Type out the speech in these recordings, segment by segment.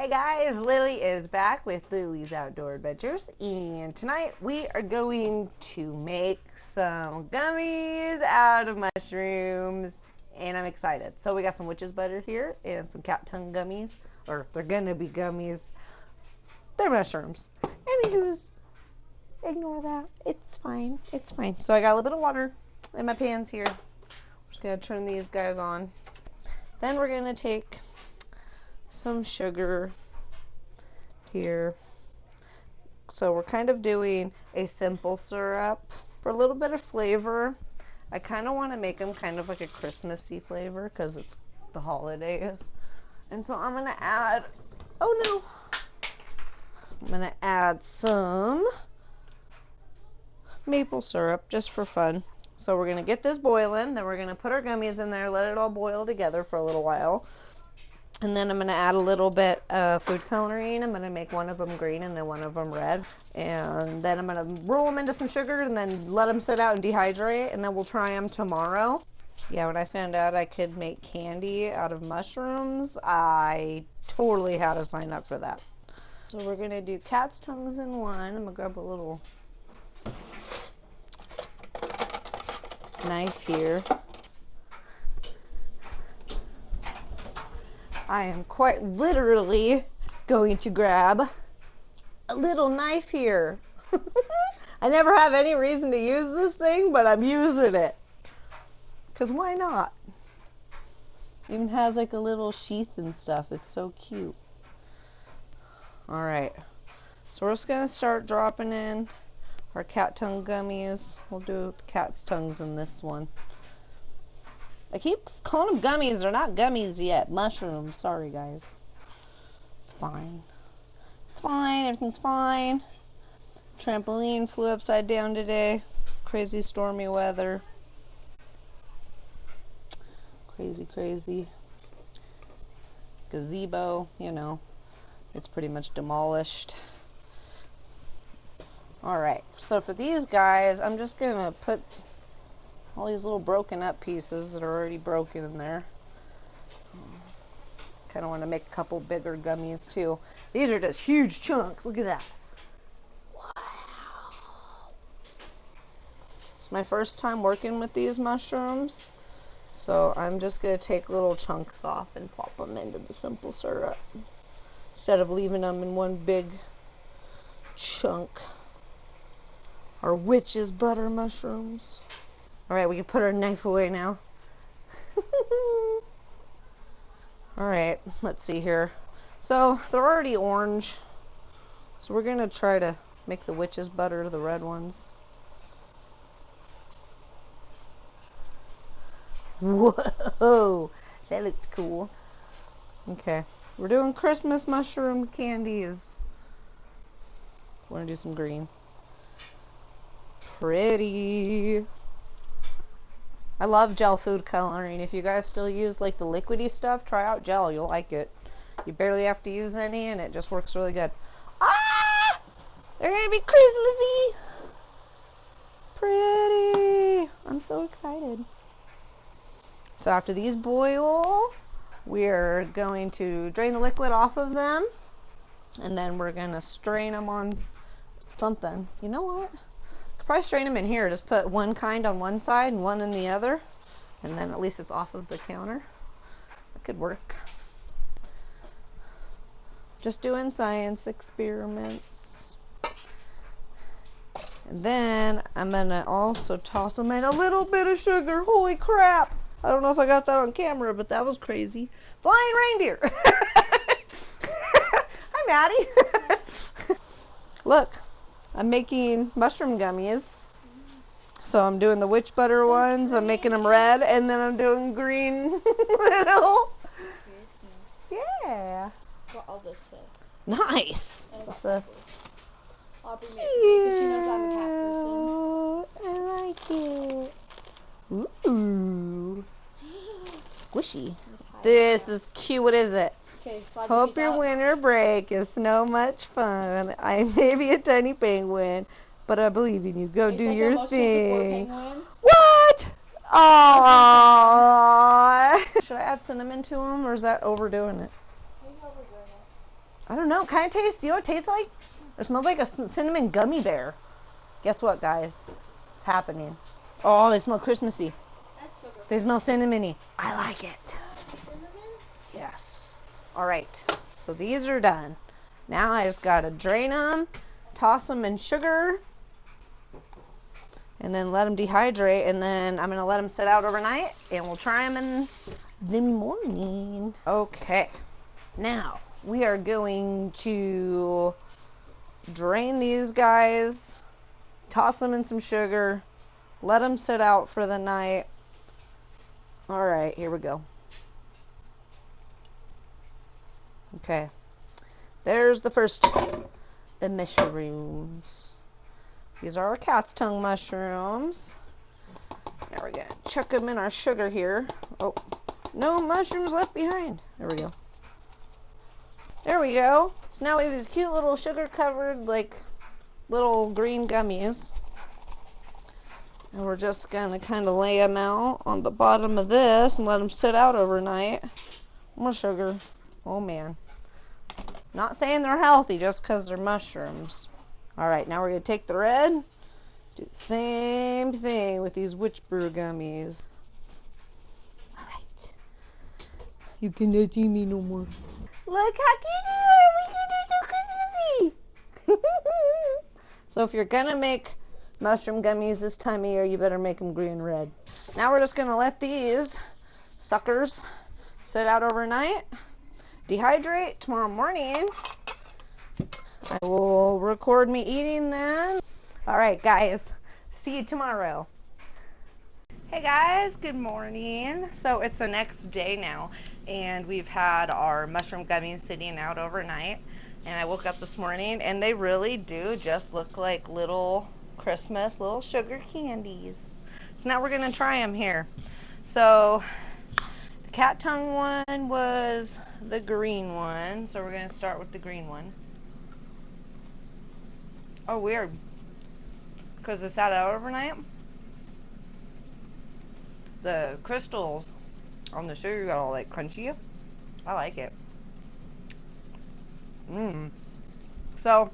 Hey guys, Lily is back with Lily's Outdoor Adventures, and tonight we are going to make some gummies out of mushrooms, and I'm excited. So we got some witch's butter here and some cat tongue gummies, or they're gonna be gummies. They're mushrooms. Anywho's, ignore that. It's fine. It's fine. So I got a little bit of water in my pans here. We're just gonna turn these guys on. Then we're gonna take some sugar here. So we're kind of doing a simple syrup for a little bit of flavor. I kind of want to make them kind of like a Christmassy flavor because it's the holidays. And so I'm gonna add, oh no, I'm gonna add some maple syrup just for fun. So we're gonna get this boiling, then we're gonna put our gummies in there, let it all boil together for a little while. And then I'm going to add a little bit of food coloring. I'm going to make one of them green and then one of them red. And then I'm going to roll them into some sugar and then let them sit out and dehydrate. And then we'll try them tomorrow. Yeah, when I found out I could make candy out of mushrooms, I totally had to sign up for that. So we're going to do cat's tongues in one. I'm going to grab a little knife here. I am quite literally going to grab a little knife here. I never have any reason to use this thing, but I'm using it. Because why not? Even has like a little sheath and stuff. It's so cute. Alright. So we're just going to start dropping in our cat tongue gummies. We'll do the cat's tongues in this one. I keep calling them gummies. They're not gummies yet. Mushrooms. Sorry, guys. It's fine. It's fine. Everything's fine. Trampoline flew upside down today. Crazy stormy weather. Crazy, crazy. Gazebo, you know. It's pretty much demolished. Alright. So for these guys, I'm just going to put all these little broken up pieces that are already broken in there. Kind of want to make a couple bigger gummies too. These are just huge chunks. Look at that. Wow. It's my first time working with these mushrooms. So I'm just going to take little chunks off and pop them into the simple syrup instead of leaving them in one big chunk. Our witch's butter mushrooms. Alright, we can put our knife away now. Alright, let's see here. So, they're already orange. So we're going to try to make the witch's butter the red ones. Whoa! That looked cool. Okay, we're doing Christmas mushroom candies. We're going to do some green. Pretty. I love gel food coloring. If you guys still use like the liquidy stuff, try out gel. You'll like it. You barely have to use any and it just works really good. Ah! They're gonna be Christmassy! Pretty! I'm so excited. So after these boil, we're going to drain the liquid off of them and then we're gonna strain them on something. You know what? Probably strain them in here. Just put one kind on one side and one in the other, and then at least it's off of the counter. That could work. Just doing science experiments. And then I'm gonna also toss them in a little bit of sugar. Holy crap! I don't know if I got that on camera, but that was crazy. Flying reindeer. Hi, Maddie. Look. I'm making mushroom gummies. So I'm doing the witch butter ones, I'm making them red, and then I'm doing green little. Yeah. What all this fit? Nice. What's this? Aubrey made it because she knows I'm a cat person. I like it. Ooh. Squishy. This is cute. What is it? Okay, slide Hope your out. winter break is so much fun. I may be a tiny penguin, but I believe in you. Go do like your the thing. penguin. What? Aww. Should I add cinnamon to them, or is that overdoing it? Maybe overdoing it. I don't know, kind of tastes, you know what it tastes like? It smells like a cinnamon gummy bear. Guess what, guys? It's happening. Oh, they smell Christmassy. That's sugar. They smell cinnamony. I like it. Cinnamon? Yes. All right. So these are done. Now I just got to drain them, toss them in sugar, and then let them dehydrate. And then I'm going to let them sit out overnight, and we'll try them in the morning. Okay. Now we are going to drain these guys, toss them in some sugar, let them sit out for the night. All right, here we go. Okay, there's the first mushrooms. These are our cat's tongue mushrooms. Now we're gonna chuck them in our sugar here. Oh, no mushrooms left behind. There we go. There we go. So now we have these cute little sugar covered like little green gummies. And we're just gonna kind of lay them out on the bottom of this and let them sit out overnight. More sugar. Oh man. Not saying they're healthy just because they're mushrooms. Alright, now we're gonna take the red, do the same thing with these witch brew gummies. Alright. You cannot see me no more. Look how cute they are! Oh my God, they're so Christmassy! So if you're gonna make mushroom gummies this time of year, you better make them green and red. Now we're just gonna let these suckers sit out overnight, dehydrate. Tomorrow morning I will record me eating them. Alright guys, see you tomorrow. Hey guys, good morning. So it's the next day now, and we've had our mushroom gummies sitting out overnight, and I woke up this morning and they really do just look like little Christmas little sugar candies. So now we're gonna try them here. So the cat tongue one was the green one, so we're gonna start with the green one. Oh, weird, because it sat out overnight. The crystals on the sugar got all like crunchy. I like it. So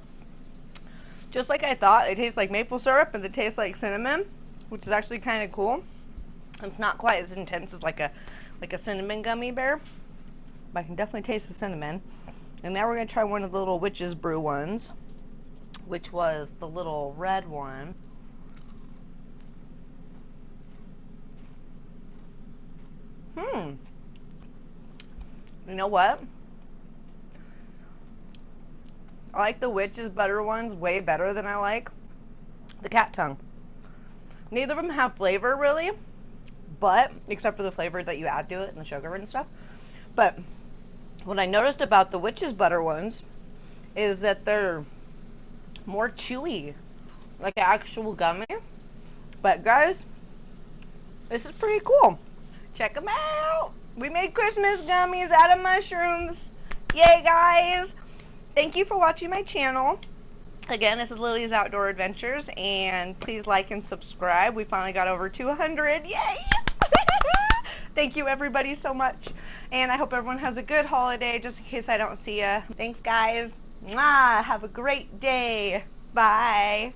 just like I thought, it tastes like maple syrup, and it tastes like cinnamon, which is actually kind of cool. It's not quite as intense as like a cinnamon gummy bear, but I can definitely taste the cinnamon. And now we're gonna try one of the little witch's brew ones, which was the little red one. You know what? I like the witch's butter ones way better than I like the cat tongue. Neither of them have flavor really, but except for the flavor that you add to it and the sugar and stuff. But what I noticed about the witch's butter ones is that they're more chewy, like an actual gummy. But guys, this is pretty cool. Check them out. We made Christmas gummies out of mushrooms. Yay guys. Thank you for watching my channel. Again, this is Lily's Outdoor Adventures, and please like and subscribe. We finally got over 200. Yay! Thank you everybody so much, and I hope everyone has a good holiday, just in case I don't see ya. Thanks guys. Mwah! Have a great day. Bye.